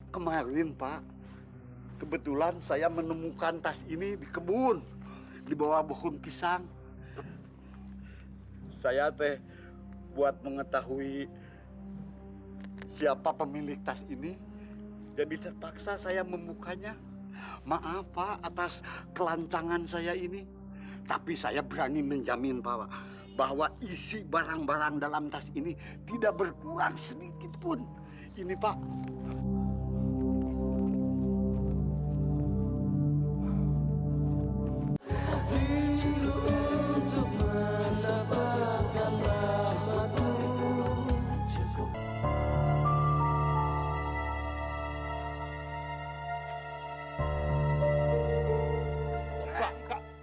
Kemarin, Pak, kebetulan saya menemukan tas ini di kebun, di bawah pohon pisang. Saya buat mengetahui siapa pemilik tas ini, jadi terpaksa saya membukanya. Maaf, Pak, atas kelancangan saya ini. Tapi saya berani menjamin, Pak, bahwa isi barang-barang dalam tas ini tidak berkurang sedikit pun. Ini, Pak.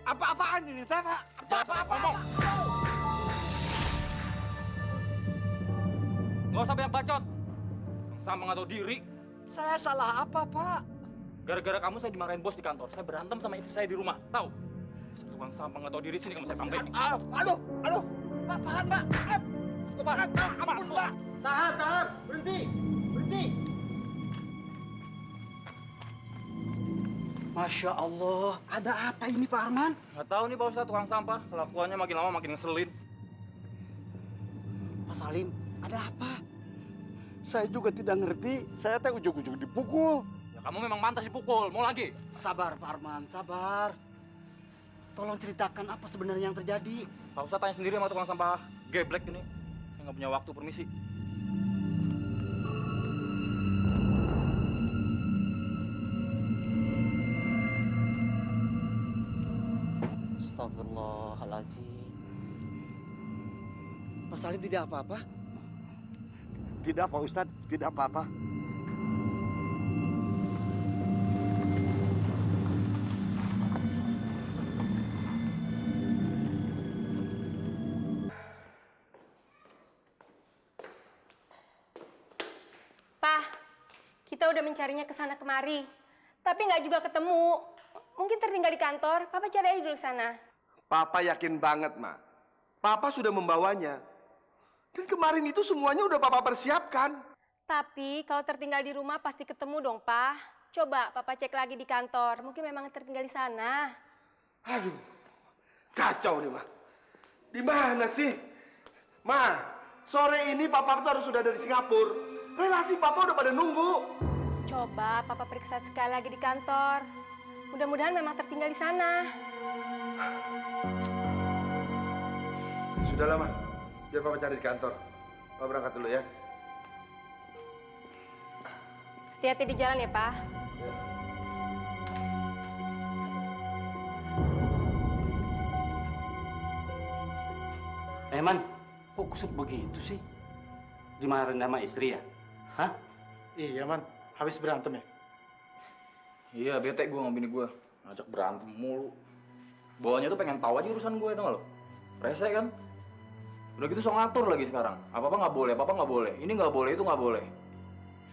Apa-apaan ini, Pak? Apa-apa? Nggak usah banyak bacot. Sama nggak tahu diri. Saya salah apa, Pak? Gara-gara kamu saya dimarahin bos di kantor. Saya berantem sama istri saya di rumah. Tahu? Tukang sampah nggak tahu diri, sini kamu saya panggiling. Aduh. Pak, tahan, Pak. Lepas. Ampun, Pak. Tahan. Berhenti. Masya Allah, ada apa ini, Pak Arman? Nggak tahu nih Pak Ustadz, tukang sampah. Kelakuannya makin lama makin ngeselin. Pak Salim, ada apa? Saya juga tidak ngerti. Saya ujung-ujung dipukul. Ya kamu memang pantas dipukul. Mau lagi? Sabar, Pak Arman, sabar. Tolong ceritakan apa sebenarnya yang terjadi. Pak Ustadz tanya sendiri sama tukang sampah geblek ini. Yang nggak punya waktu, permisi. Astagfirullahaladzim. Pak Salim tidak apa-apa? Tidak, Pak Ustadz. Tidak apa-apa. Pak, kita udah mencarinya ke sana kemari. Tapi nggak juga ketemu. Mungkin tertinggal di kantor. Papa cari aja dulu sana. Papa yakin banget, Ma. Papa sudah membawanya. Dan kemarin itu semuanya udah Papa persiapkan. Tapi kalau tertinggal di rumah pasti ketemu dong, Pak. Coba Papa cek lagi di kantor. Mungkin memang tertinggal di sana. Aduh, kacau nih, Ma. Di mana sih? Ma, sore ini Papa tuh harus sudah ada di Singapura. Relasi Papa udah pada nunggu. Coba Papa periksa sekali lagi di kantor. Mudah-mudahan memang tertinggal di sana. Sudahlah, Ma. Biar Papa cari di kantor. Papa berangkat dulu ya. Hati-hati di jalan ya, Pak. Man, kok kusut begitu sih? Dimarahin sama istri ya? Hah? Iya, Man. Habis berantem ya? Iya, bete gue sama bini gue. Ngajak berantem mulu. Bawanya tuh pengen tahu aja urusan gue, tau gak lo? Rese kan? Udah gitu sok ngatur lagi sekarang. Apa-apa nggak boleh, apa-apa nggak boleh. Ini nggak boleh, itu nggak boleh.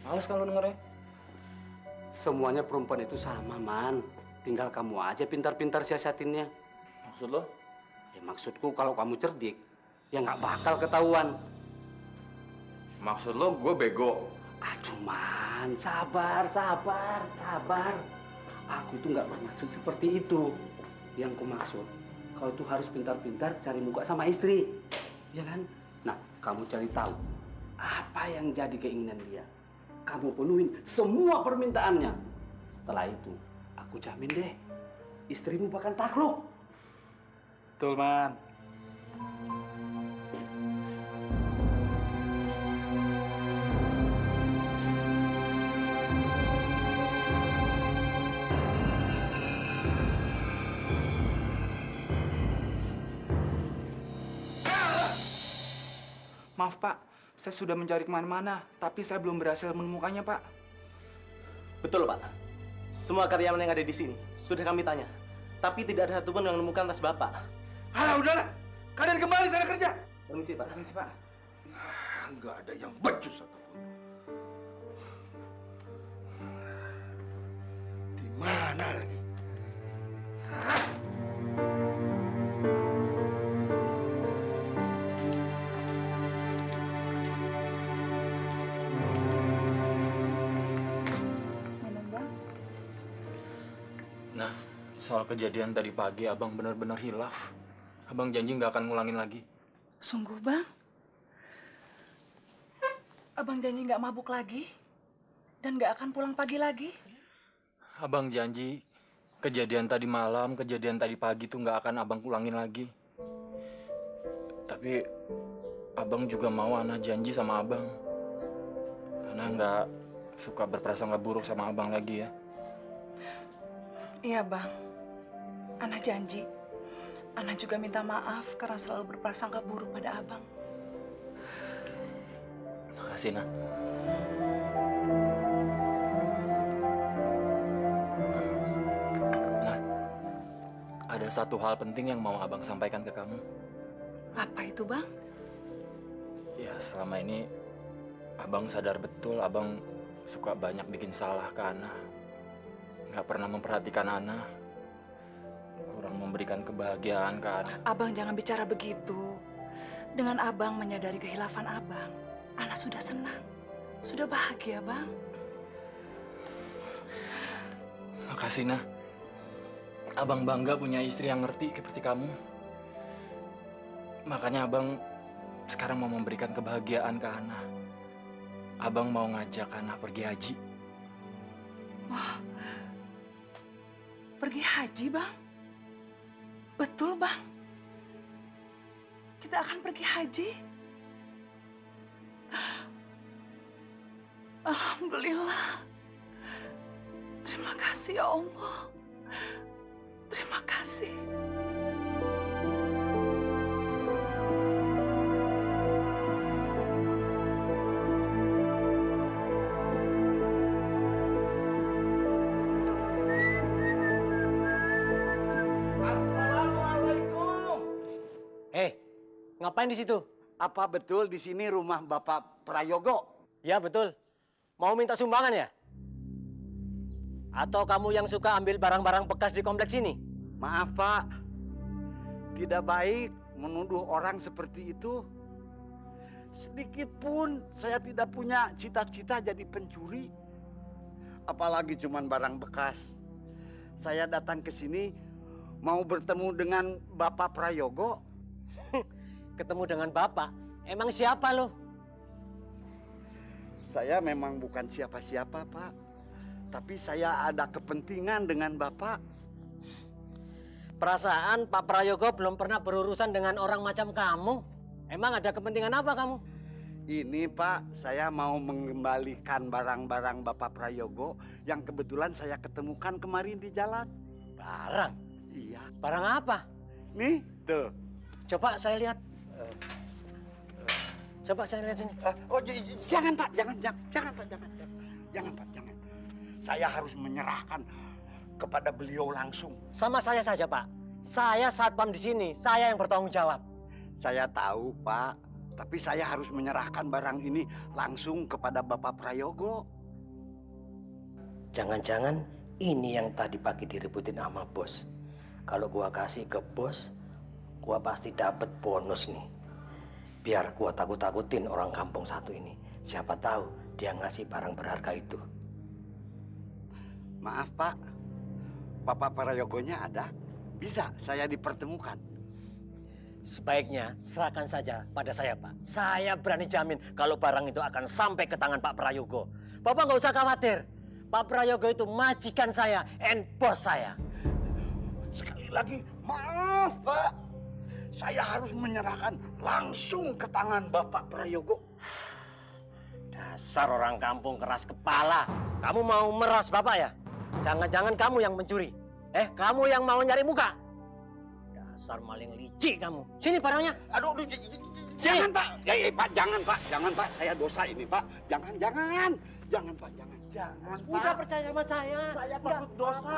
Males kan lo dengernya? Semuanya perempuan itu sama, Man. Tinggal kamu aja pintar-pintar siasatinnya. Maksud lo? Ya maksudku kalau kamu cerdik, ya nggak bakal ketahuan. Maksud lo gue bego? Aduh, Man, sabar. Aku itu nggak bermaksud seperti itu. Yang ku maksud, kau itu harus pintar-pintar cari muka sama istri. Ya kan? Nah, kamu cari tahu apa yang jadi keinginan dia. Kamu penuhin semua permintaannya. Setelah itu, aku jamin deh, istrimu bakal takluk. Betul, Man. Maaf Pak, saya sudah mencari kemana-mana, tapi saya belum berhasil menemukannya Pak. Betul Pak, semua karyawan yang ada di sini sudah kami tanya, tapi tidak ada satupun yang menemukan tas Bapak. Alah, udahlah. Kalian kembali sana kerja. Permisi Pak. Permisi Pak. Nggak ada yang becus satupun. Di mana lagi? Nah, soal kejadian tadi pagi, abang benar-benar hilaf. Abang janji nggak akan ngulangin lagi. Sungguh, Bang? Abang janji nggak mabuk lagi? Dan nggak akan pulang pagi lagi? Abang janji kejadian tadi malam, kejadian tadi pagi tuh nggak akan abang ulangin lagi. Tapi abang juga mau Ana janji sama abang. Ana nggak suka berprasangka buruk sama abang lagi ya. Iya, Bang. Ana janji. Ana juga minta maaf karena selalu berprasangka buruk pada abang. Makasih, Nah. Nah, ada satu hal penting yang mau abang sampaikan ke kamu. Apa itu, Bang? Ya, selama ini abang sadar betul abang suka banyak bikin salah ke Ana. Nggak pernah memperhatikan Ana. Kurang memberikan kebahagiaan ke Ana. Abang jangan bicara begitu. Dengan abang menyadari kehilafan abang, Ana sudah senang. Sudah bahagia, Bang. Makasih, Nah. Abang bangga punya istri yang ngerti seperti kamu. Makanya abang sekarang mau memberikan kebahagiaan ke Ana. Abang mau ngajak Ana pergi haji. Wah, pergi haji, Bang? Betul, Bang. Kita akan pergi haji. Alhamdulillah. Terima kasih ya Allah. Terima kasih. Assalamualaikum. Ngapain di situ? Apa betul di sini rumah Bapak Prayogo? Ya, betul. Mau minta sumbangan ya? Atau kamu yang suka ambil barang-barang bekas di kompleks ini? Maaf, Pak. Tidak baik menuduh orang seperti itu. Sedikit pun saya tidak punya cita-cita jadi pencuri. Apalagi cuman barang bekas. Saya datang ke sini mau bertemu dengan Bapak Prayogo. Ketemu dengan Bapak? Emang siapa lo? Saya memang bukan siapa-siapa, Pak. Tapi saya ada kepentingan dengan Bapak. Perasaan Pak Prayogo belum pernah berurusan dengan orang macam kamu. Emang ada kepentingan apa kamu? Ini, Pak, saya mau mengembalikan barang-barang Bapak Prayogo yang kebetulan saya ketemukan kemarin di jalan. Barang? Iya. Barang apa? Nih, tuh. Coba saya lihat. Coba saya lihat sini. Jangan, Pak, jangan, Pak, jangan, Pak, jangan. Saya harus menyerahkan kepada beliau langsung. Sama saya saja, Pak. Saya satpam di sini. Saya yang bertanggung jawab. Saya tahu, Pak, tapi saya harus menyerahkan barang ini langsung kepada Bapak Prayogo. Jangan-jangan ini yang tadi pagi direbutin sama bos. Kalau gua kasih ke bos, gua pasti dapat bonus nih. Biar gua takut-takutin orang kampung satu ini. Siapa tahu dia ngasih barang berharga itu. Maaf, Pak. Bapak Prayogonya ada? Bisa saya dipertemukan? Sebaiknya serahkan saja pada saya, Pak. Saya berani jamin kalau barang itu akan sampai ke tangan Pak Prayogo. Bapak nggak usah khawatir. Pak Prayogo itu majikan saya and bos saya. Sekali lagi, maaf, Pak. Saya harus menyerahkan langsung ke tangan Bapak Prayogo. Dasar orang kampung keras kepala. Kamu mau meras Bapak ya? Jangan-jangan kamu yang mencuri. Kamu yang mau nyari muka. Dasar maling licik kamu. Sini barangnya. Aduh, jangan, Pak. Ya, Pak, jangan, Pak. Jangan, Pak. Saya dosa ini, Pak. Jangan, jangan. Jangan, Pak. Jangan, jangan, Pak. Udah percaya sama saya. Saya takut dosa.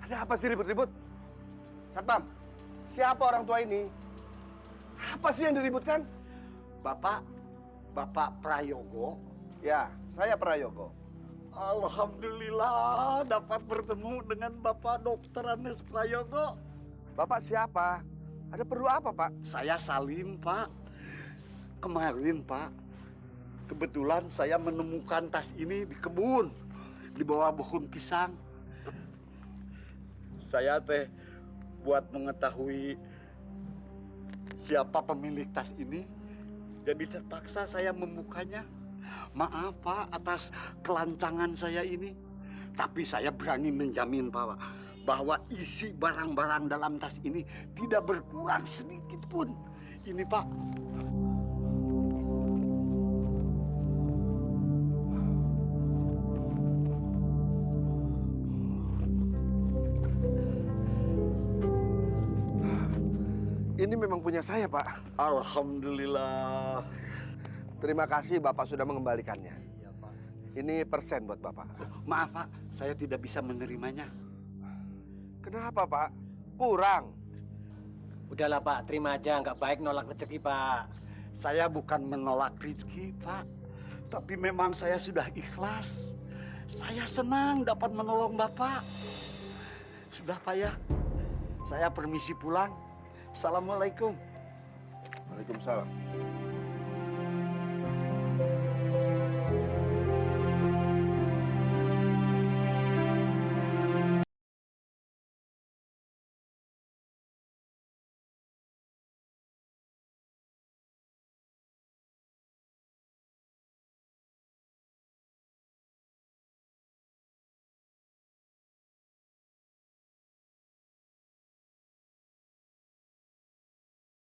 Ada apa sih ribut-ribut? Satpam, siapa orang tua ini? Apa sih yang diributkan? Bapak Prayogo. Ya, saya Prayogo. Alhamdulillah dapat bertemu dengan Bapak Dokter Anes Prayogo. Bapak siapa? Ada perlu apa, Pak? Saya Salim, Pak. Kemarin, Pak, kebetulan saya menemukan tas ini di kebun, di bawah pohon pisang. Saya teh buat mengetahui siapa pemilik tas ini, jadi terpaksa saya membukanya. Maaf Pak atas kelancangan saya ini. Tapi saya berani menjamin Pak, bahwa isi barang-barang dalam tas ini tidak berkurang sedikit pun. Ini Pak. Ini memang punya saya, Pak. Alhamdulillah. Terima kasih Bapak sudah mengembalikannya. Iya Pak. Ini persen buat Bapak. Maaf Pak, saya tidak bisa menerimanya. Kenapa, Pak? Kurang. Udahlah Pak, terima aja. Nggak baik nolak rezeki Pak. Saya bukan menolak rezeki Pak, tapi memang saya sudah ikhlas. Saya senang dapat menolong Bapak. Sudah Pak ya, saya permisi pulang. Assalamualaikum. Waalaikumsalam.